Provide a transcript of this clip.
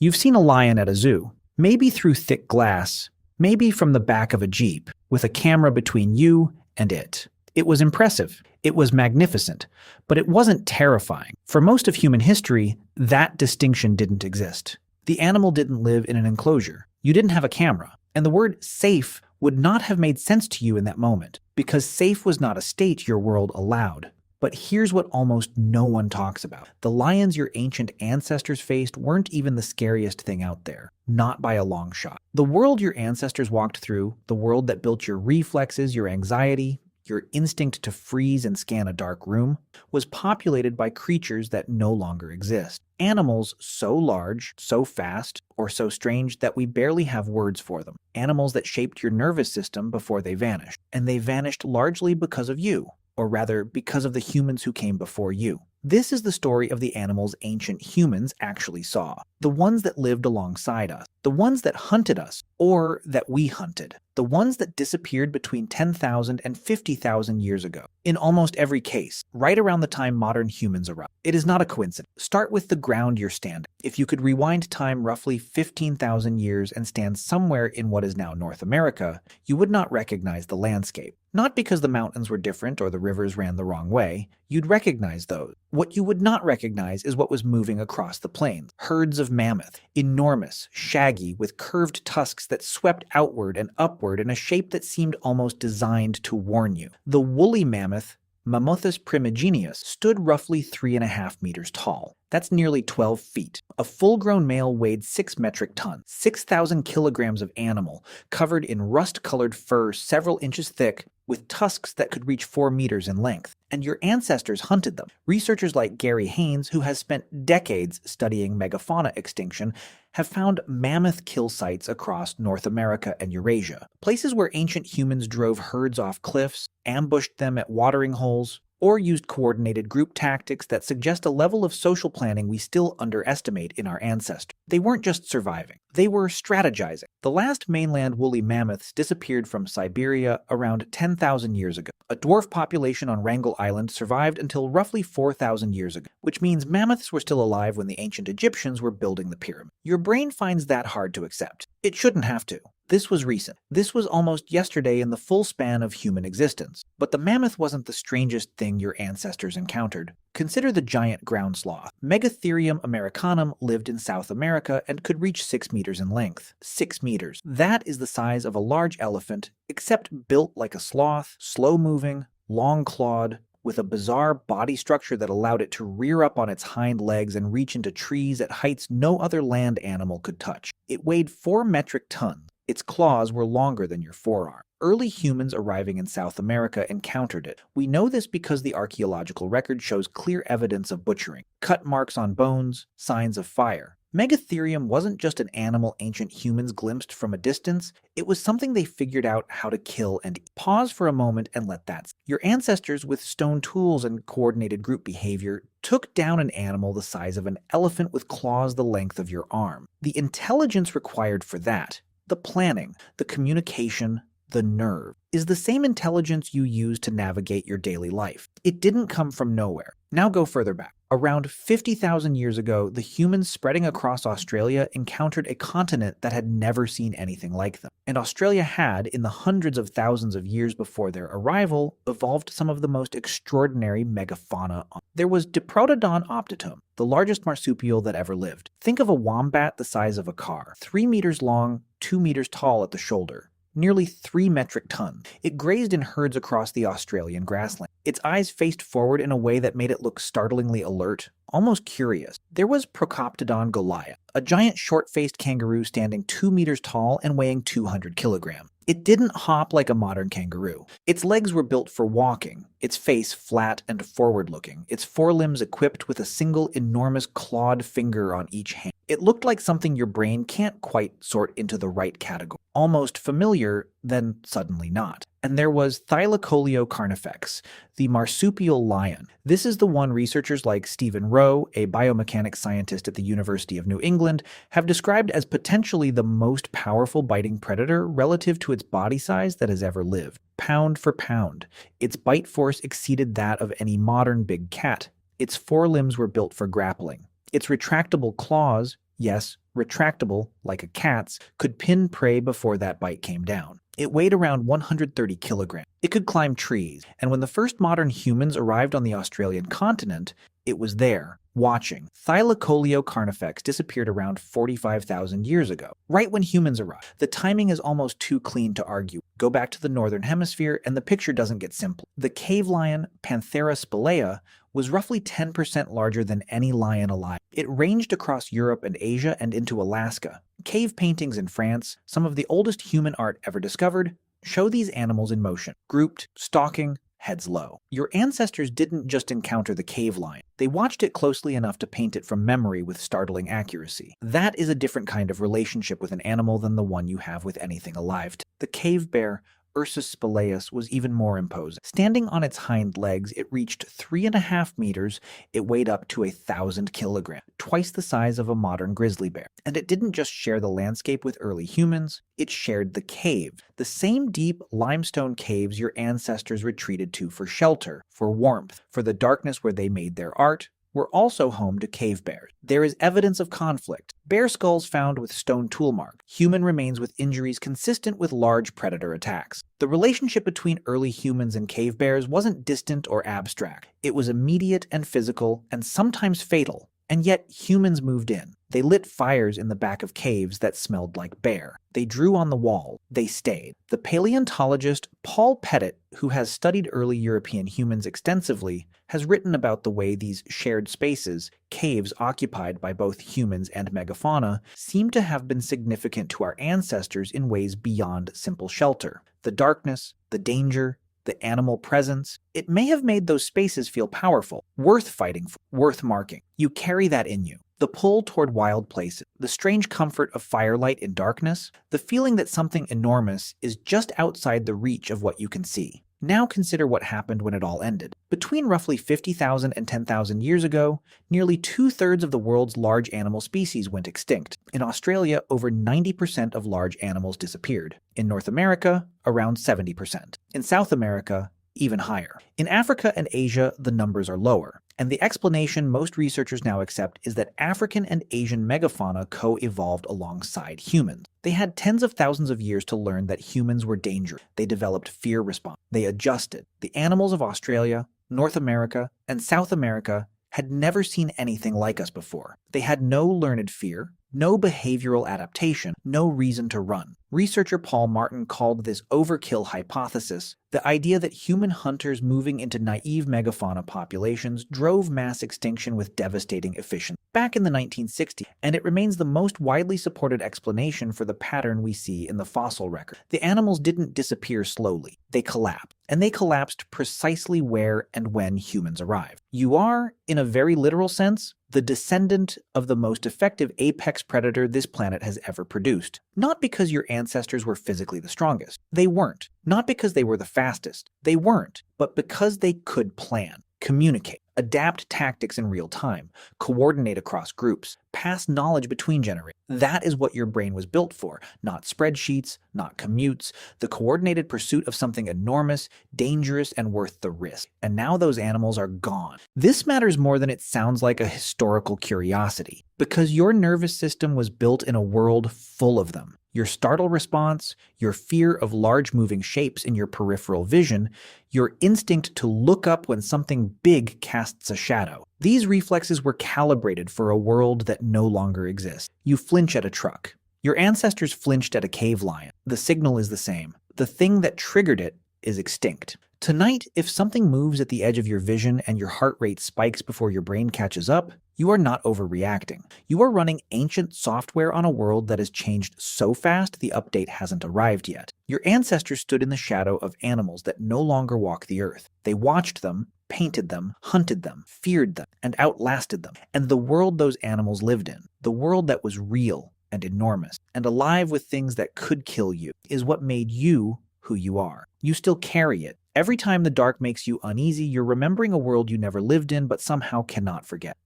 You've seen a lion at a zoo, maybe through thick glass, maybe from the back of a jeep, with a camera between you and it. It was impressive. It was magnificent. But it wasn't terrifying. For most of human history, that distinction didn't exist. The animal didn't live in an enclosure. You didn't have a camera. And the word safe would not have made sense to you in that moment, because safe was not a state your world allowed. But here's what almost no one talks about. The lions your ancient ancestors faced weren't even the scariest thing out there. Not by a long shot. The world your ancestors walked through, the world that built your reflexes, your anxiety, your instinct to freeze and scan a dark room, was populated by creatures that no longer exist. Animals so large, so fast, or so strange that we barely have words for them. Animals that shaped your nervous system before they vanished. And they vanished largely because of you. Or rather, because of the humans who came before you. This is the story of the animals ancient humans actually saw. The ones that lived alongside us. The ones that hunted us, or that we hunted. The ones that disappeared between 10,000 and 50,000 years ago. In almost every case, right around the time modern humans arrived. It is not a coincidence. Start with the ground you're standing. If you could rewind time roughly 15,000 years and stand somewhere in what is now North America, you would not recognize the landscape. Not because the mountains were different or the rivers ran the wrong way. You'd recognize those. What you would not recognize is what was moving across the plains. Herds of mammoth, enormous, shaggy, with curved tusks that swept outward and upward in a shape that seemed almost designed to warn you. The woolly mammoth, Mammothus primigenius, stood roughly 3.5 meters tall. That's nearly 12 feet. A full-grown male weighed 6 metric tons, 6,000 kilograms of animal, covered in rust-colored fur several inches thick, with tusks that could reach 4 meters in length. And your ancestors hunted them. Researchers like Gary Haynes, who has spent decades studying megafauna extinction, have found mammoth kill sites across North America and Eurasia, places where ancient humans drove herds off cliffs, ambushed them at watering holes, or used coordinated group tactics that suggest a level of social planning we still underestimate in our ancestors. They weren't just surviving, they were strategizing. The last mainland woolly mammoths disappeared from Siberia around 10,000 years ago. A dwarf population on Wrangel Island survived until roughly 4,000 years ago, which means mammoths were still alive when the ancient Egyptians were building the pyramid. Your brain finds that hard to accept. It shouldn't have to. This was recent. This was almost yesterday in the full span of human existence. But the mammoth wasn't the strangest thing your ancestors encountered. Consider the giant ground sloth. Megatherium americanum lived in South America and could reach 6 meters in length. 6 meters. That is the size of a large elephant, except built like a sloth, slow-moving, long-clawed, with a bizarre body structure that allowed it to rear up on its hind legs and reach into trees at heights no other land animal could touch. It weighed 4 metric tons. Its claws were longer than your forearm. Early humans arriving in South America encountered it. We know this because the archaeological record shows clear evidence of butchering, cut marks on bones, signs of fire. Megatherium wasn't just an animal ancient humans glimpsed from a distance, it was something they figured out how to kill and eat. Pause for a moment and let that. Your ancestors, with stone tools and coordinated group behavior, took down an animal the size of an elephant with claws the length of your arm. The intelligence required for that, the planning, the communication, the nerve, is the same intelligence you use to navigate your daily life. It didn't come from nowhere. Now go further back. Around 50,000 years ago, the humans spreading across Australia encountered a continent that had never seen anything like them. And Australia had, in the hundreds of thousands of years before their arrival, evolved some of the most extraordinary megafauna. There was Diprotodon optatum, the largest marsupial that ever lived. Think of a wombat the size of a car, 3 meters long, 2 meters tall at the shoulder. Nearly 3 metric tons. It grazed in herds across the Australian grassland. Its eyes faced forward in a way that made it look startlingly alert, almost curious. There was Procoptodon goliath, a giant short-faced kangaroo standing 2 meters tall and weighing 200 kilograms. It didn't hop like a modern kangaroo. Its legs were built for walking, its face flat and forward-looking, its forelimbs equipped with a single enormous clawed finger on each hand. It looked like something your brain can't quite sort into the right category. Almost familiar, then suddenly not. And there was Thylacoleo carnifex, the marsupial lion. This is the one researchers like Stephen Rowe, a biomechanics scientist at the University of New England, have described as potentially the most powerful biting predator relative to its body size that has ever lived. Pound for pound, its bite force exceeded that of any modern big cat. Its forelimbs were built for grappling. Its retractable claws, yes, retractable, like a cat's, could pin prey before that bite came down. It weighed around 130 kilograms. It could climb trees, and when the first modern humans arrived on the Australian continent, it was there, watching. Thylacoleo carnifex disappeared around 45,000 years ago, right when humans arrived. The timing is almost too clean to argue. Go back to the northern hemisphere and the picture doesn't get simpler. The cave lion, Panthera spelaea, was roughly 10% larger than any lion alive. It ranged across Europe and Asia and into Alaska. Cave paintings in France, some of the oldest human art ever discovered, show these animals in motion, grouped, stalking, heads low. Your ancestors didn't just encounter the cave lion. They watched it closely enough to paint it from memory with startling accuracy. That is a different kind of relationship with an animal than the one you have with anything alive. The cave bear, Ursus spelaeus, was even more imposing. Standing on its hind legs, it reached 3.5 meters. It weighed up to 1,000 kilograms, twice the size of a modern grizzly bear. And it didn't just share the landscape with early humans, it shared the cave. The same deep limestone caves your ancestors retreated to for shelter, for warmth, for the darkness where they made their art, were also home to cave bears. There is evidence of conflict. Bear skulls found with stone tool marks. Human remains with injuries consistent with large predator attacks. The relationship between early humans and cave bears wasn't distant or abstract. It was immediate and physical, and sometimes fatal. And yet humans moved in. They lit fires in the back of caves that smelled like bear. They drew on the wall. They stayed. The paleontologist Paul Pettit, who has studied early European humans extensively, has written about the way these shared spaces, caves occupied by both humans and megafauna, seem to have been significant to our ancestors in ways beyond simple shelter. The darkness, the danger, the animal presence, it may have made those spaces feel powerful, worth fighting for, worth marking. You carry that in you. The pull toward wild places, the strange comfort of firelight in darkness, the feeling that something enormous is just outside the reach of what you can see. Now consider what happened when it all ended. Between roughly 50,000 and 10,000 years ago, nearly 2/3 of the world's large animal species went extinct. In Australia, over 90% of large animals disappeared. In North America, around 70%. In South America, even higher. In Africa and Asia, the numbers are lower. And the explanation most researchers now accept is that African and Asian megafauna co-evolved alongside humans. They had tens of thousands of years to learn that humans were dangerous. They developed fear response. They adjusted. The animals of Australia, North America, and South America had never seen anything like us before. They had no learned fear, no behavioral adaptation, no reason to run. Researcher Paul Martin called this overkill hypothesis, the idea that human hunters moving into naive megafauna populations drove mass extinction with devastating efficiency back in the 1960s, and it remains the most widely supported explanation for the pattern we see in the fossil record. The animals didn't disappear slowly, they collapsed. And they collapsed precisely where and when humans arrived. You are, in a very literal sense, the descendant of the most effective apex predator this planet has ever produced. Not because your ancestors were physically the strongest. They weren't. Not because they were the fastest. They weren't. But because they could plan, communicate, adapt tactics in real time, coordinate across groups, pass knowledge between generations. That is what your brain was built for. Not spreadsheets, not commutes, the coordinated pursuit of something enormous, dangerous, and worth the risk. And now those animals are gone. This matters more than it sounds like a historical curiosity, because your nervous system was built in a world full of them. Your startle response, your fear of large moving shapes in your peripheral vision, your instinct to look up when something big casts a shadow. These reflexes were calibrated for a world that no longer exists. You flinch at a truck. Your ancestors flinched at a cave lion. The signal is the same. The thing that triggered it is extinct. Tonight, if something moves at the edge of your vision and your heart rate spikes before your brain catches up, you are not overreacting. You are running ancient software on a world that has changed so fast the update hasn't arrived yet. Your ancestors stood in the shadow of animals that no longer walk the earth. They watched them, painted them, hunted them, feared them, and outlasted them. And the world those animals lived in, the world that was real and enormous, and alive with things that could kill you, is what made you who you are. You still carry it. Every time the dark makes you uneasy, you're remembering a world you never lived in but somehow cannot forget.